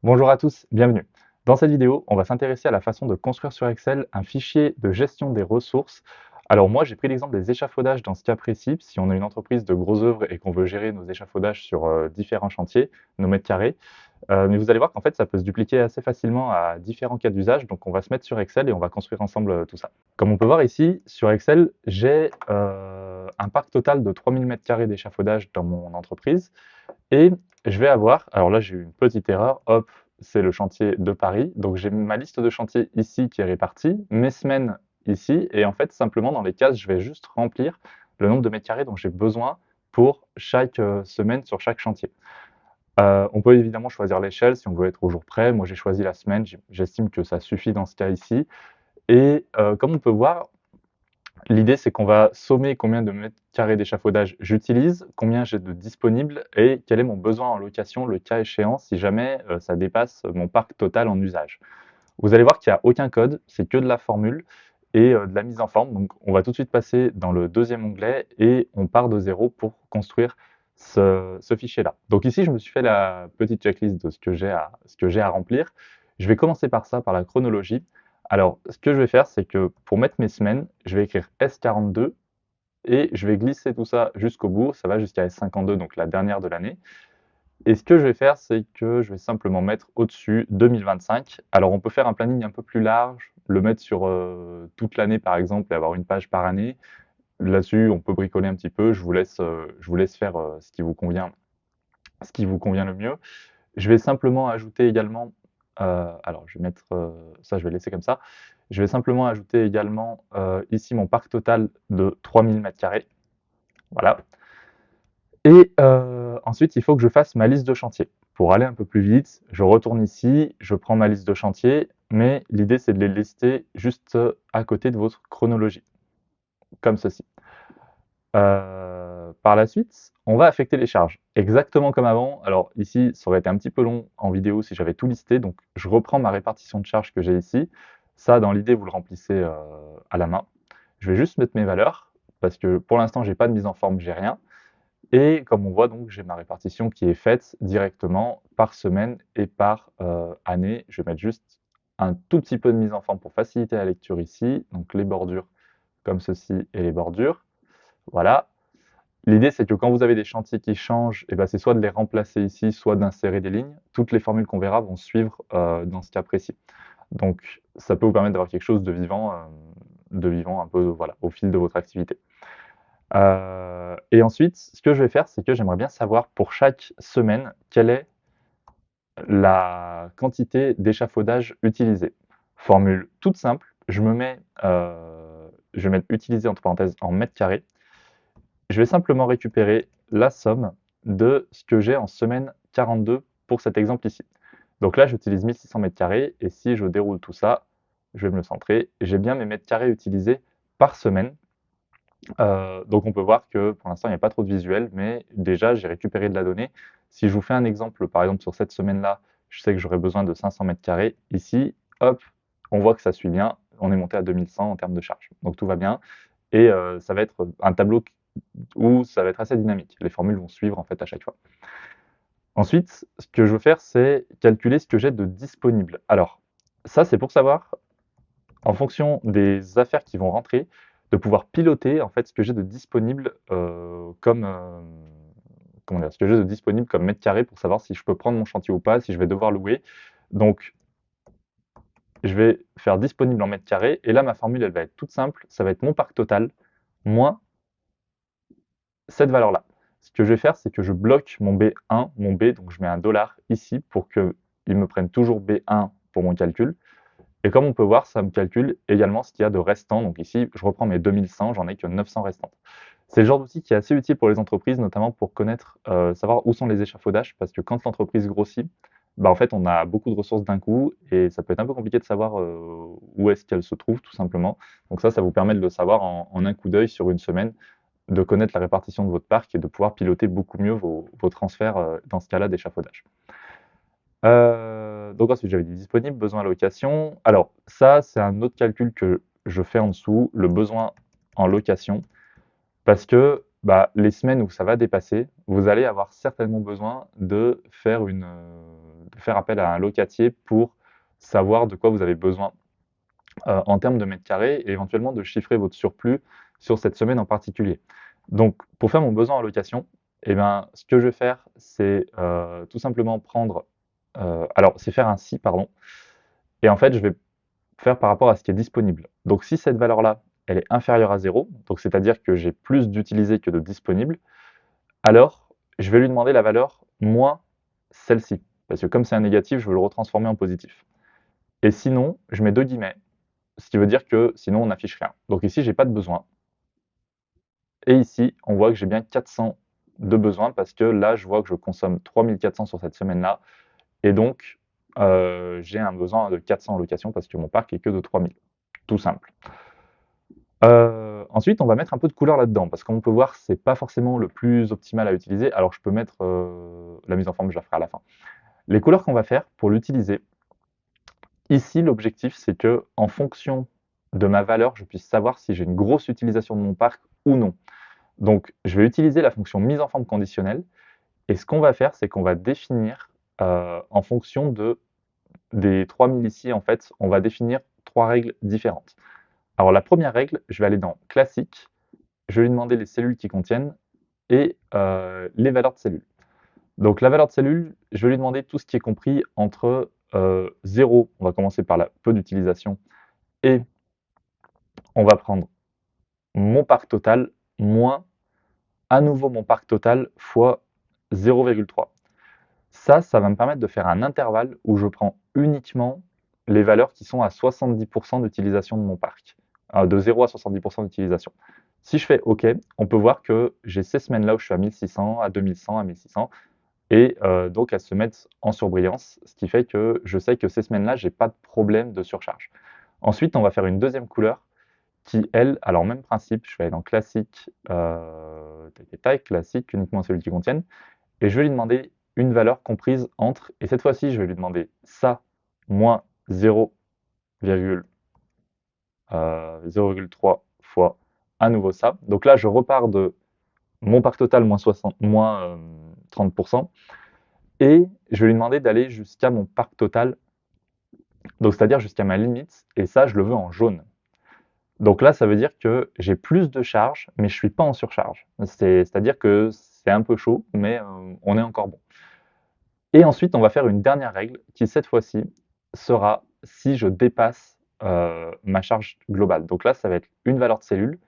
Bonjour à tous, bienvenue. Dans cette vidéo, on va s'intéresser à la façon de construire sur Excel un fichier de gestion des ressources. Alors moi, j'ai pris l'exemple des échafaudages dans ce cas précis. Si on a une entreprise de gros œuvres et qu'on veut gérer nos échafaudages sur différents chantiers, nos mètres carrés, mais vous allez voir qu'en fait, ça peut se dupliquer assez facilement à différents cas d'usage. Donc on va se mettre sur Excel et on va construire ensemble tout ça. Comme on peut voir ici, sur Excel, j'ai un parc total de 3000 mètres carrés d'échafaudage dans mon entreprise. Et je vais avoir, alors là j'ai eu une petite erreur, hop, c'est le chantier de Paris. Donc j'ai ma liste de chantiers ici qui est répartie, mes semaines ici, et en fait simplement dans les cases, je vais juste remplir le nombre de mètres carrés dont j'ai besoin pour chaque semaine sur chaque chantier. On peut évidemment choisir l'échelle si on veut être au jour près. Moi j'ai choisi la semaine, j'estime que ça suffit dans ce cas ici. Et comme on peut voir, l'idée, c'est qu'on va sommer combien de mètres carrés d'échafaudage j'utilise, combien j'ai de disponibles et quel est mon besoin en location, le cas échéant, si jamais ça dépasse mon parc total en usage. Vous allez voir qu'il n'y a aucun code, c'est que de la formule et de la mise en forme. Donc, on va tout de suite passer dans le deuxième onglet et on part de zéro pour construire ce fichier-là. Donc ici, je me suis fait la petite checklist de ce que j'ai à remplir. Je vais commencer par ça, par la chronologie. Alors, ce que je vais faire, c'est que pour mettre mes semaines, je vais écrire S42 et je vais glisser tout ça jusqu'au bout. Ça va jusqu'à S52, donc la dernière de l'année. Et ce que je vais faire, c'est que je vais simplement mettre au-dessus 2025. Alors, on peut faire un planning un peu plus large, le mettre sur toute l'année, par exemple, et avoir une page par année. Là-dessus, on peut bricoler un petit peu. Je vous laisse faire ce qui vous convient le mieux. Je vais simplement ajouter également, alors je vais mettre ça, je vais laisser comme ça. Je vais simplement ajouter également ici mon parc total de 3000 mètres carrés. Voilà. Et ensuite, il faut que je fasse ma liste de chantier. Pour aller un peu plus vite, je retourne ici, je prends ma liste de chantier, mais l'idée c'est de les lister juste à côté de votre chronologie, comme ceci. Par la suite, on va affecter les charges, exactement comme avant. Alors ici, ça aurait été un petit peu long en vidéo si j'avais tout listé, donc je reprends ma répartition de charges que j'ai ici. Ça, dans l'idée, vous le remplissez à la main. Je vais juste mettre mes valeurs, parce que pour l'instant, j'ai pas de mise en forme, j'ai rien. Et comme on voit, donc, j'ai ma répartition qui est faite directement par semaine et par année. Je vais mettre juste un tout petit peu de mise en forme pour faciliter la lecture ici. Donc les bordures comme ceci et les bordures. Voilà. L'idée, c'est que quand vous avez des chantiers qui changent, et ben, c'est soit de les remplacer ici, soit d'insérer des lignes. Toutes les formules qu'on verra vont suivre dans ce cas précis. Donc, ça peut vous permettre d'avoir quelque chose de vivant un peu voilà, au fil de votre activité. Et ensuite, ce que je vais faire, c'est que j'aimerais bien savoir pour chaque semaine, quelle est la quantité d'échafaudage utilisée. Formule toute simple, je vais mettre utilisé entre parenthèses en mètres carrés. Je vais simplement récupérer la somme de ce que j'ai en semaine 42 pour cet exemple ici. Donc là, j'utilise 1600 mètres carrés et si je déroule tout ça, je vais me le centrer, j'ai bien mes mètres carrés utilisés par semaine. Donc on peut voir que pour l'instant, il n'y a pas trop de visuel, mais déjà, j'ai récupéré de la donnée. Si je vous fais un exemple, par exemple, sur cette semaine-là, je sais que j'aurais besoin de 500 mètres carrés. Ici, hop, on voit que ça suit bien. On est monté à 2100 en termes de charge. Donc tout va bien. Et ça va être un tableau où ça va être assez dynamique. Les formules vont suivre en fait à chaque fois. Ensuite, ce que je veux faire, c'est calculer ce que j'ai de disponible. Alors, ça, c'est pour savoir en fonction des affaires qui vont rentrer, de pouvoir piloter en fait ce que j'ai de disponible comment dire, ce que j'ai de disponible comme mètre carré pour savoir si je peux prendre mon chantier ou pas, si je vais devoir louer. Donc, je vais faire disponible en mètre carré et là ma formule elle va être toute simple, ça va être mon parc total moins cette valeur-là. Ce que je vais faire, c'est que je bloque mon B1, mon B, donc je mets un dollar ici pour qu'il me prenne toujours B1 pour mon calcul. Et comme on peut voir, ça me calcule également ce qu'il y a de restant. Donc ici, je reprends mes 2100, j'en ai que 900 restantes. C'est le genre d'outil qui est assez utile pour les entreprises, notamment pour connaître, savoir où sont les échafaudages, parce que quand l'entreprise grossit, bah en fait, on a beaucoup de ressources d'un coup, et ça peut être un peu compliqué de savoir où est-ce qu'elles se trouvent, tout simplement. Donc ça vous permet de le savoir en un coup d'œil sur une semaine, de connaître la répartition de votre parc et de pouvoir piloter beaucoup mieux vos transferts dans ce cas-là d'échafaudage. Donc ensuite, j'avais dit disponible, besoin location. Alors ça, c'est un autre calcul que je fais en dessous, le besoin en location, parce que bah, les semaines où ça va dépasser, vous allez avoir certainement besoin de faire de faire appel à un locatier pour savoir de quoi vous avez besoin en termes de mètres carrés et éventuellement de chiffrer votre surplus sur cette semaine en particulier. Donc, pour faire mon besoin en location, eh ben, ce que je vais faire, c'est tout simplement prendre, alors c'est faire un si, pardon, et en fait, je vais faire par rapport à ce qui est disponible. Donc, si cette valeur-là, elle est inférieure à 0, donc c'est-à-dire que j'ai plus d'utilisé que de disponible, alors je vais lui demander la valeur moins celle-ci. Parce que comme c'est un négatif, je veux le retransformer en positif. Et sinon, je mets deux guillemets, ce qui veut dire que sinon on n'affiche rien. Donc ici, j'ai pas de besoin. Et ici, on voit que j'ai bien 400 de besoin parce que là, je vois que je consomme 3400 sur cette semaine-là. Et donc, j'ai un besoin de 400 en location parce que mon parc est que de 3000. Tout simple. Ensuite, on va mettre un peu de couleur là-dedans parce qu'on peut voir, c'est pas forcément le plus optimal à utiliser. Alors, je peux mettre la mise en forme, je la ferai à la fin. Les couleurs qu'on va faire pour l'utiliser, ici, l'objectif, c'est que en fonction de ma valeur, je puisse savoir si j'ai une grosse utilisation de mon parc ou non. Donc, je vais utiliser la fonction mise en forme conditionnelle. Et ce qu'on va faire, c'est qu'on va définir en fonction des 3000 ici, en fait, on va définir trois règles différentes. Alors, la première règle, je vais aller dans classique. Je vais lui demander les cellules qui contiennent et les valeurs de cellules. Donc, la valeur de cellules, je vais lui demander tout ce qui est compris entre 0, on va commencer par la peu d'utilisation, et on va prendre mon parc total moins à nouveau mon parc total fois 0,3. Ça va me permettre de faire un intervalle où je prends uniquement les valeurs qui sont à 70% d'utilisation de mon parc, de 0 à 70% d'utilisation. Si je fais OK, on peut voir que j'ai ces semaines-là où je suis à 1600, à 2100, à 1600, et donc elles se mettent en surbrillance, ce qui fait que je sais que ces semaines-là, j'ai pas de problème de surcharge. Ensuite, on va faire une deuxième couleur qui, elle, alors même principe, je vais aller dans classique, classique, uniquement celui qui contiennent, et je vais lui demander une valeur comprise entre, et cette fois-ci, je vais lui demander ça moins 0,3 fois à nouveau ça. Donc là, je repars de mon parc total moins 60, moins 30%, et je vais lui demander d'aller jusqu'à mon parc total, donc c'est-à-dire jusqu'à ma limite, et ça, je le veux en jaune. Donc là, ça veut dire que j'ai plus de charge, mais je suis pas en surcharge. C'est-à-dire que c'est un peu chaud, mais on est encore bon. Et ensuite, on va faire une dernière règle qui, cette fois-ci, sera si je dépasse ma charge globale. Donc là, ça va être une valeur de cellule,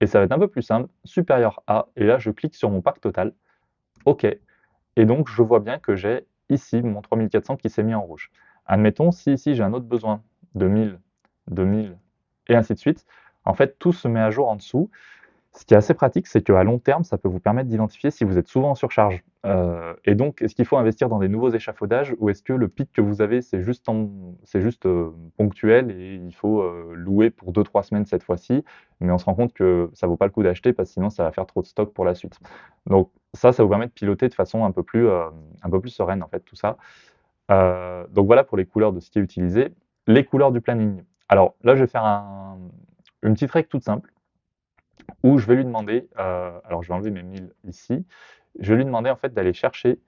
et ça va être un peu plus simple, supérieur à, et là, je clique sur mon parc total, OK. Et donc, je vois bien que j'ai ici mon 3400 qui s'est mis en rouge. Admettons, si ici j'ai un autre besoin de 1000, 2000, et ainsi de suite, en fait, tout se met à jour en dessous. Ce qui est assez pratique, c'est qu'à long terme, ça peut vous permettre d'identifier si vous êtes souvent en surcharge. Et donc, est-ce qu'il faut investir dans des nouveaux échafaudages ou est-ce que le pic que vous avez, c'est juste ponctuel et il faut louer pour 2-3 semaines cette fois-ci, mais on se rend compte que ça vaut pas le coup d'acheter parce que sinon ça va faire trop de stock pour la suite. Donc ça vous permet de piloter de façon un peu plus sereine en fait tout ça. Donc voilà pour les couleurs de ce qui est utilisé. Les couleurs du planning. Alors là, je vais faire une petite règle toute simple où je vais lui demander, alors je vais enlever mes 1000 ici, je vais lui demander en fait d'aller chercher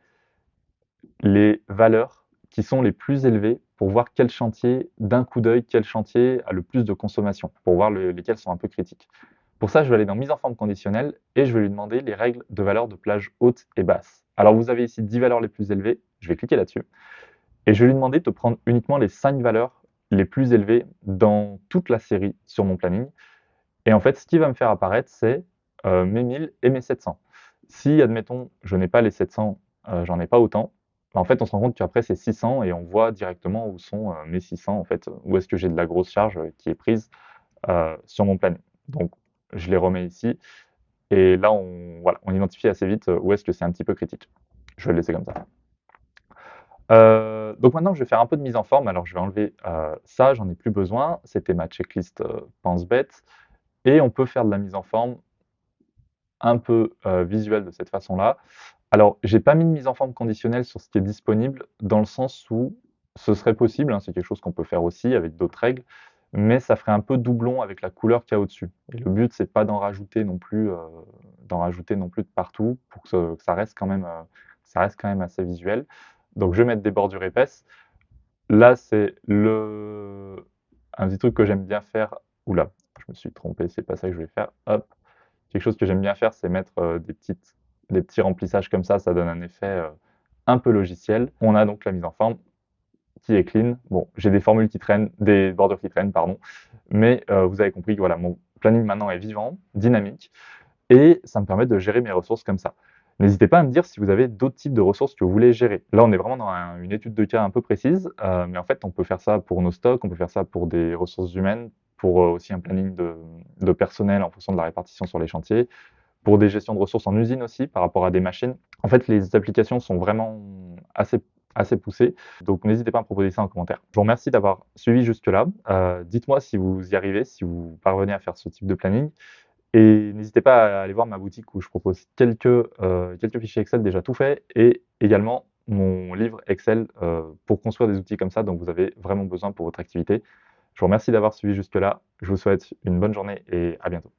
les valeurs qui sont les plus élevées pour voir quel chantier, d'un coup d'œil, quel chantier a le plus de consommation, pour voir lesquels sont un peu critiques. Pour ça, je vais aller dans mise en forme conditionnelle et je vais lui demander les règles de valeur de plage haute et basse. Alors vous avez ici 10 valeurs les plus élevées, je vais cliquer là-dessus, et je vais lui demander de prendre uniquement les 5 valeurs les plus élevées dans toute la série sur mon planning. Et en fait, ce qui va me faire apparaître, c'est mes 1000 et mes 700. Si, admettons, je n'ai pas les 700, j'en ai pas autant, bah, en fait, on se rend compte qu'après, c'est 600 et on voit directement où sont mes 600, en fait, où est-ce que j'ai de la grosse charge qui est prise sur mon planning. Donc, je les remets ici. Et là, voilà, on identifie assez vite où est-ce que c'est un petit peu critique. Je vais le laisser comme ça. Donc maintenant, je vais faire un peu de mise en forme. Alors, je vais enlever ça, j'en ai plus besoin. C'était ma checklist pense bête. Et on peut faire de la mise en forme un peu visuelle de cette façon-là. Alors, j'ai pas mis de mise en forme conditionnelle sur ce qui est disponible, dans le sens où ce serait possible, hein, c'est quelque chose qu'on peut faire aussi avec d'autres règles, mais ça ferait un peu doublon avec la couleur qu'il y a au-dessus. Et le but, c'est pas d'en rajouter non plus de partout pour que ça reste quand même assez visuel. Donc je vais mettre des bordures épaisses. Là, c'est un petit truc que j'aime bien faire. Oula, je me suis trompé, c'est pas ça que je vais faire. Hop. Quelque chose que j'aime bien faire, c'est mettre des petits remplissages comme ça donne un effet un peu logiciel. On a donc la mise en forme qui est clean. Bon, j'ai des formules qui traînent, des bordures qui traînent, pardon, mais vous avez compris que voilà, mon planning maintenant est vivant, dynamique, et ça me permet de gérer mes ressources comme ça. N'hésitez pas à me dire si vous avez d'autres types de ressources que vous voulez gérer. Là, on est vraiment dans une étude de cas un peu précise, mais en fait, on peut faire ça pour nos stocks, on peut faire ça pour des ressources humaines, pour aussi un planning de personnel en fonction de la répartition sur les chantiers, pour des gestions de ressources en usine aussi par rapport à des machines. En fait, les applications sont vraiment assez poussées, donc n'hésitez pas à me proposer ça en commentaire. Je vous remercie d'avoir suivi jusque-là. Dites-moi si vous y arrivez, si vous parvenez à faire ce type de planning. Et n'hésitez pas à aller voir ma boutique où je propose quelques fichiers Excel déjà tout faits et également mon livre Excel pour construire des outils comme ça dont vous avez vraiment besoin pour votre activité. Je vous remercie d'avoir suivi jusque-là. Je vous souhaite une bonne journée et à bientôt.